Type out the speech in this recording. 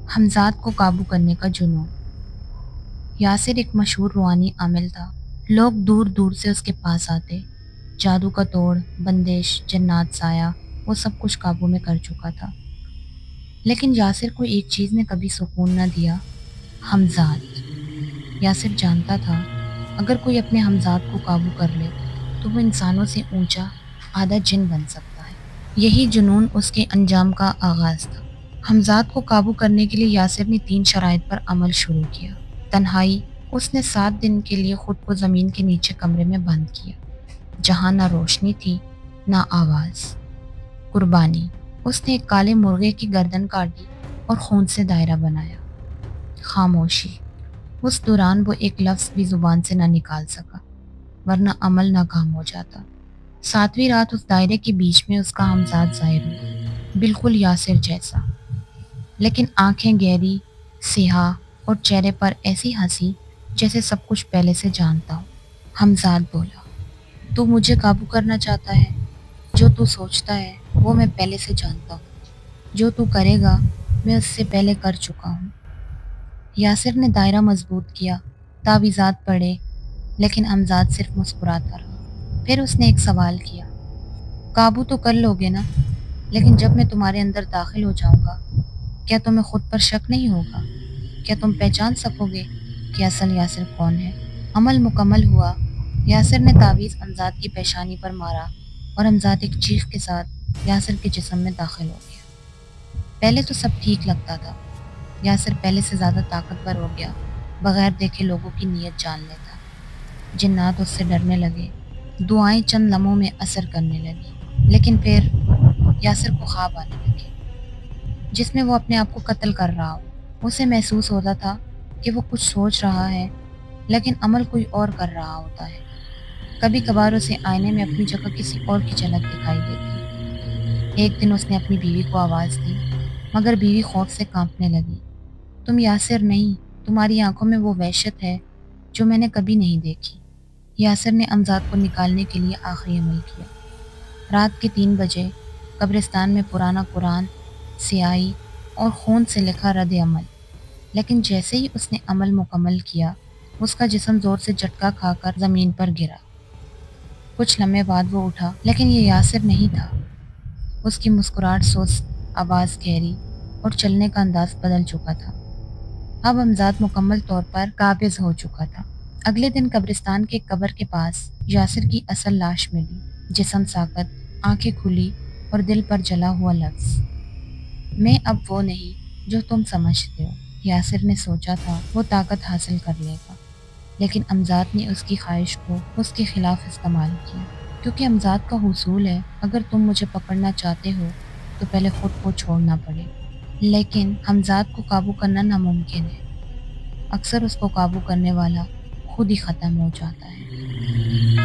حمزات کو قابو کرنے کا جنون۔ یاسر ایک مشہور روحانی عامل تھا۔ لوگ دور دور سے اس کے پاس آتے۔ جادو کا توڑ، بندش، جنات سایہ، وہ سب کچھ قابو میں کر چکا تھا۔ لیکن یاسر کو ایک چیز نے کبھی سکون نہ دیا: حمزات۔ یاسر جانتا تھا اگر کوئی اپنے حمزات کو قابو کر لے تو وہ انسانوں سے اونچا آدھا جن بن سکتا ہے۔ یہی جنون اس کے انجام کا آغاز تھا۔ حمزات کو قابو کرنے کے لیے یاسر نے 3 شرائط پر عمل شروع کیا۔ تنہائی: اس نے 7 دن کے لیے خود کو زمین کے نیچے کمرے میں بند کیا، جہاں نہ روشنی تھی نہ آواز۔ قربانی: اس نے ایک کالے مرغے کی گردن کاٹی اور خون سے دائرہ بنایا۔ خاموشی: اس دوران وہ ایک لفظ بھی زبان سے نہ نکال سکا، ورنہ عمل ناکام ہو جاتا۔ 7ویں رات اس دائرے کے بیچ میں اس کا حمزات ظاہر ہوا، بالکل یاسر جیسا، لیکن آنکھیں گہری، سیاہ، اور چہرے پر ایسی ہنسی جیسے سب کچھ پہلے سے جانتا ہو۔ حمزات بولا: تو مجھے قابو کرنا چاہتا ہے؟ جو تو سوچتا ہے وہ میں پہلے سے جانتا ہوں۔ جو تو کرے گا میں اس سے پہلے کر چکا ہوں۔ یاسر نے دائرہ مضبوط کیا، تعویذات پڑھے، لیکن حمزات صرف مسکراتا رہا۔ پھر اس نے ایک سوال کیا: قابو تو کر لو گے نا؟ لیکن جب میں تمہارے اندر داخل ہو جاؤں گا، کیا تمہیں خود پر شک نہیں ہوگا؟ کیا تم پہچان سکو گے کہ اصل یاسر کون ہے؟ عمل مکمل ہوا۔ یاسر نے تعویذ حمزات کی پیشانی پر مارا اور حمزات ایک چیخ کے ساتھ یاسر کے جسم میں داخل ہو گیا۔ پہلے تو سب ٹھیک لگتا تھا۔ یاسر پہلے سے زیادہ طاقتور ہو گیا، بغیر دیکھے لوگوں کی نیت جان لیتا۔ جنات اس سے ڈرنے لگے، دعائیں چند لمحوں میں اثر کرنے لگی، لیکن پھر یاسر کو خواب آنے لگے جس میں وہ اپنے آپ کو قتل کر رہا ہو۔ اسے محسوس ہوتا تھا کہ وہ کچھ سوچ رہا ہے، لیکن عمل کوئی اور کر رہا ہوتا ہے۔ کبھی کبھار اسے آئینے میں اپنی جگہ کسی اور کی جھلک دکھائی دیتی۔ ایک دن اس نے اپنی بیوی کو آواز دی، مگر بیوی خوف سے کانپنے لگی۔ تم یاسر نہیں، تمہاری آنکھوں میں وہ وحشت ہے جو میں نے کبھی نہیں دیکھی۔ یاسر نے حمزات کو نکالنے کے لیے آخری عمل کیا۔ رات کے 3 بجے قبرستان میں پرانا قرآن، سیاہی اور خون سے لکھا رد عمل۔ لیکن جیسے ہی اس نے عمل مکمل کیا، اس کا جسم زور سے جھٹکا کھا کر زمین پر گرا۔ کچھ لمحے بعد وہ اٹھا، لیکن یہ یاسر نہیں تھا۔ اس کی مسکراہٹ سست، آواز گہری، اور چلنے کا انداز بدل چکا تھا۔ اب حمزات مکمل طور پر قابض ہو چکا تھا۔ اگلے دن قبرستان کے قبر کے پاس یاسر کی اصل لاش ملی، جسم ساکت، آنکھیں کھلی اور دل پر جلا ہوا لفظ: میں اب وہ نہیں جو تم سمجھتے ہو۔ یاسر نے سوچا تھا وہ طاقت حاصل کر لے گا، لیکن حمزات نے اس کی خواہش کو اس کے خلاف استعمال کیا۔ کیونکہ حمزات کا حصول ہے: اگر تم مجھے پکڑنا چاہتے ہو تو پہلے خود کو چھوڑنا پڑے۔ لیکن حمزات کو قابو کرنا ناممکن ہے۔ اکثر اس کو قابو کرنے والا خود ہی ختم ہو جاتا ہے۔